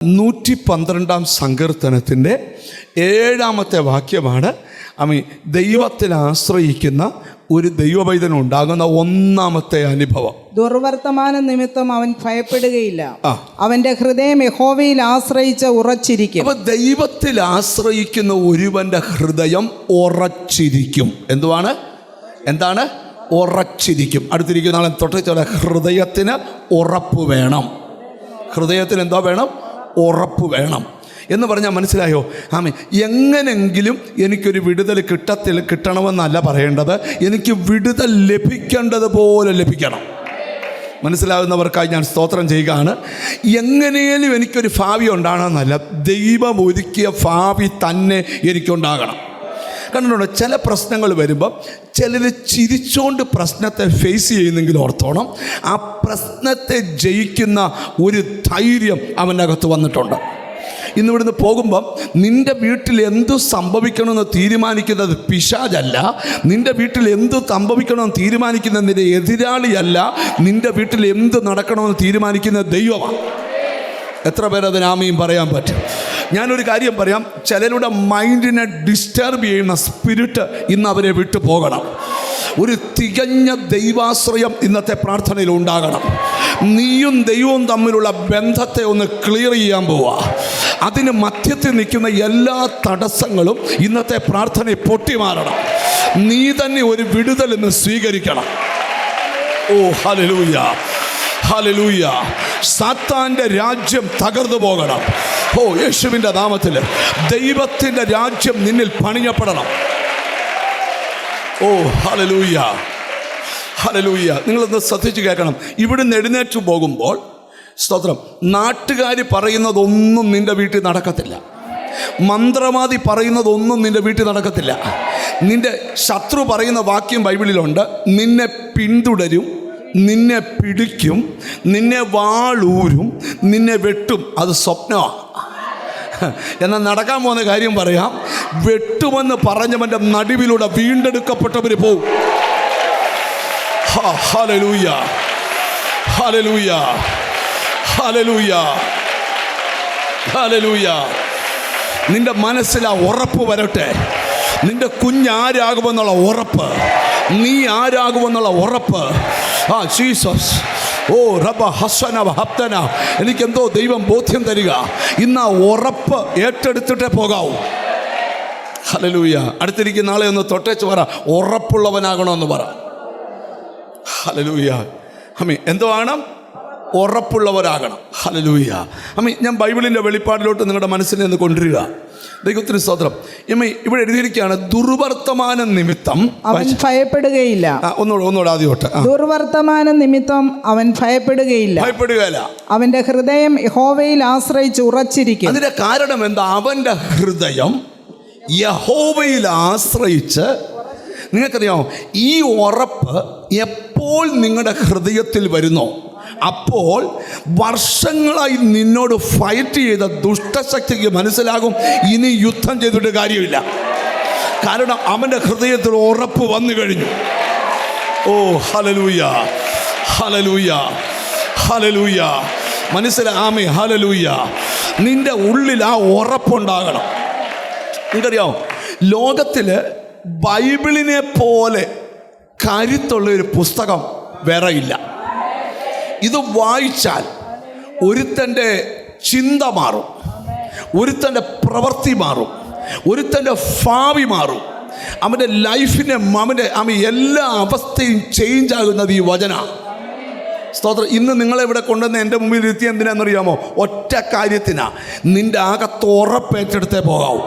112 സങ്കീർത്തനത്തിൻ്റെ 7-ാമത്തെ വാക്യമാണ്. ദൈവത്തിൽ ആശ്രയിക്കുന്ന ഒരു ദൈവപൈതനുണ്ടാകുന്ന 1-ാമത്തെ അനുഭവം. ദുർവർത്തമാന നിമിത്തം അവൻ ഭയപ്പെടുകയില്ല, അവന്റെ ഹൃദയം യഹോവയിൽ ആശ്രയിച്ച് ഉറച്ചിരിക്കും. അപ്പൊ ദൈവത്തിൽ ആശ്രയിക്കുന്ന ഒരുവന്റെ ഹൃദയം ഉറച്ചിരിക്കും. എന്താണ് ഉറച്ചിരിക്കും. അടുത്തിരിക്കുന്ന ആളെ തൊട്ടിച്ചോളെ, ഹൃദയത്തിന് ഉറപ്പ് വേണം. ഹൃദയത്തിന് എന്തോ വേണം? ഉറപ്പ് വേണം എന്ന് പറഞ്ഞാൽ മനസ്സിലായോ? എങ്ങനെങ്കിലും എനിക്കൊരു വിടുതൽ കിട്ടണമെന്നല്ല പറയേണ്ടത്, എനിക്ക് വിടുതൽ ലഭിക്കേണ്ടതുപോലെ ലഭിക്കണം. മനസ്സിലാകുന്നവർക്കായി ഞാൻ സ്തോത്രം ചെയ്യുകയാണ്. എങ്ങനെയും എനിക്കൊരു ഭാവി ഉണ്ടാകണമെന്നല്ല, ദൈവം ഒരുക്കിയ ഭാവി തന്നെ എനിക്കുണ്ടാകണം. കണ്ടിട്ടുണ്ടോ? ചില പ്രശ്നങ്ങൾ വരുമ്പം ചിലർ ചിരിച്ചുകൊണ്ട് പ്രശ്നത്തെ ഫേസ് ചെയ്യുന്നെങ്കിൽ ഓർത്തോണം, ആ പ്രശ്നത്തെ ജയിക്കുന്ന ഒരു ധൈര്യം അവൻ്റെ അകത്ത് വന്നിട്ടുണ്ട്. ഇന്നിവിടുന്ന് പോകുമ്പം നിൻ്റെ വീട്ടിൽ എന്തു സംഭവിക്കണമെന്ന് തീരുമാനിക്കുന്നത് പിശാചല്ല, നിൻ്റെ വീട്ടിൽ എന്തു സംഭവിക്കണമെന്ന് തീരുമാനിക്കുന്നത് നിൻ്റെ എതിരാളിയല്ല, നിൻ്റെ വീട്ടിൽ എന്ത് നടക്കണമെന്ന് തീരുമാനിക്കുന്നത് ദൈവമാണ്. എത്ര പേരതിന് ആമയും പറയാൻ പറ്റും? ഞാനൊരു കാര്യം പറയാം, ചിലരുടെ മൈൻഡിനെ ഡിസ്റ്റർബ് ചെയ്യുന്ന സ്പിരിറ്റ് ഇന്ന് അവരെ വിട്ടു പോകണം. ഒരു തികഞ്ഞ ദൈവാശ്രയം ഇന്നത്തെ പ്രാർത്ഥനയിൽ ഉണ്ടാകണം. നീയും ദൈവവും തമ്മിലുള്ള ബന്ധത്തെ ഒന്ന് ക്ലിയർ ചെയ്യാൻ പോവുക. അതിന് മധ്യത്തിൽ നിൽക്കുന്ന എല്ലാ തടസ്സങ്ങളും ഇന്നത്തെ പ്രാർത്ഥനയിൽ പൊട്ടിമാറണം. നീ തന്നെ ഒരു വിടുതൽ ഇന്ന് സ്വീകരിക്കണം. ഓ ഹല്ലേലൂയ, ഹല്ലേലൂയ. സാത്താൻ്റെ രാജ്യം തകർന്നു പോകണം. ഓ യേശുവിൻ്റെ നാമത്തിൽ ദൈവത്തിൻ്റെ രാജ്യം നിന്നിൽ പണിയപ്പെടണം. ഓ ഹല്ലേലൂയ, ഹല്ലേലൂയ. നിങ്ങളൊന്ന് ശ്രദ്ധിച്ച് കേൾക്കണം. ഇവിടുന്ന് എഴുന്നേറ്റ് പോകുമ്പോൾ സ്തോത്രം, നാട്ടുകാർ പറയുന്നതൊന്നും നിൻ്റെ വീട്ടിൽ നടക്കത്തില്ല. മന്ത്രവാദി പറയുന്നതൊന്നും നിൻ്റെ വീട്ടിൽ നടക്കത്തില്ല. നിൻ്റെ ശത്രു പറയുന്ന വാക്യം ബൈബിളിലുണ്ട്, നിന്നെ പിന്തുടരും, നിന്നെ പിടിക്കും, നിന്നെ വാളൂരും, നിന്നെ വെട്ടും. അത് സ്വപ്നമാണ്. എന്നാൽ നടക്കാൻ പോകുന്ന കാര്യം പറയാം. വെട്ടുമെന്ന് പറഞ്ഞവൻ്റെ നടുവിലൂടെ വീണ്ടെടുക്കപ്പെട്ടവർ പോവും. Hallelujah, hallelujah, hallelujah, hallelujah. നിന്റെ മനസ്സിൽ ആ ഉറപ്പ് വരട്ടെ. നിന്റെ കുഞ്ഞാരാകുമെന്നുള്ള ഉറപ്പ്, നീ ആരാകുമെന്നുള്ള ഉറപ്പ്. ജീസസ്, ഓ റബ്ബ ഹസ്സന വഹബ്തന, എനിക്കെന്തോ ദൈവം ബോധ്യം തരിക. ഇന്ന് ആ ഉറപ്പ് ഏറ്റെടുത്തിട്ടേ പോകാവൂ. ഹല്ലേലൂയ. അടുത്തിരിക്കുന്ന ആളെ ഒന്ന് തൊട്ടേച്ച് പറ, ഉറപ്പുള്ളവനാകണമെന്ന് പറ. ഹല്ലേലൂയ. എന്തോ ആകണം? ഉറപ്പുള്ളവരാകണം. ഹല്ലേലൂയ. ഞാൻ ബൈബിളിൻ്റെ വെളിപ്പാടിലോട്ട് നിങ്ങളുടെ മനസ്സിൽ നിന്ന് കൊണ്ടുവരിക. ദൈവത്തിന് സ്തോത്രം. ഇവിടെ എഴുതിയിരിക്കുകയാണ്, ദുർവർത്തമാന നിമിത്തം അവൻ ഭയപ്പെടുകയില്ല. ഒന്നുകൂടെ ആദ്യോട്ട്. ദുർവർത്തമാന നിമിത്തം അവൻ ഭയപ്പെടുകയില്ല, അവന്റെ ഹൃദയം യഹോവയിൽ ആശ്രയിച്ച് ഉറച്ചിരിക്കും. അതിന്റെ കാരണം എന്താ? അവന്റെ ഹൃദയം യഹോവയിൽ ആശ്രയിച്ച്. നിങ്ങൾക്കറിയാമോ, ഈ ഉറപ്പ് എപ്പോൾ നിങ്ങളുടെ ഹൃദയത്തിൽ വരുന്നോ അപ്പോൾ വർഷങ്ങളായി നിന്നോട് ഫൈറ്റ് ചെയ്ത ദുഷ്ടശക്തിക്ക് മനസ്സിലാകും, ഇനി യുദ്ധം ചെയ്തിട്ട് കാര്യമില്ല. കാരണം അവൻ്റെ ഹൃദയത്തിൽ ഉറപ്പ് വന്നു കഴിഞ്ഞു. ഓ ഹല്ലേലൂയ, ഹല്ലേലൂയ, ഹല്ലേലൂയ. മനസ്സിലാമേ? ഹല്ലേലൂയ. നിന്റെ ഉള്ളിൽ ആ ഉറപ്പുണ്ടാകണം. നിങ്ങൾക്കറിയാമോ, ലോകത്തിൽ ബൈബിളിനെ പോലെ കരുത്തുള്ളൊരു പുസ്തകം വേറെ ഇല്ല. ഇത് വായിച്ചാൽ ഒരുത്തൻ്റെ ചിന്ത മാറും, ഒരുത്തൻ്റെ പ്രവൃത്തി മാറും, ഒരുത്തൻ്റെ ഭാവി മാറും. അവൻ്റെ ലൈഫിനെ അവൻ്റെ എല്ലാ അവസ്ഥയും ചേഞ്ച് ആകുന്നത് ഈ വചന. സ്തോത്രം. ഇന്ന് നിങ്ങളെ ഇവിടെ കൊണ്ടുവന്ന് എൻ്റെ മുമ്പിൽ ഇരുത്തി എന്തിനാണെന്നറിയാമോ? ഒറ്റ കാര്യത്തിനാ, നിൻ്റെ അകത്ത് ഉറപ്പേറ്റെടുത്തേ പോകാവൂ.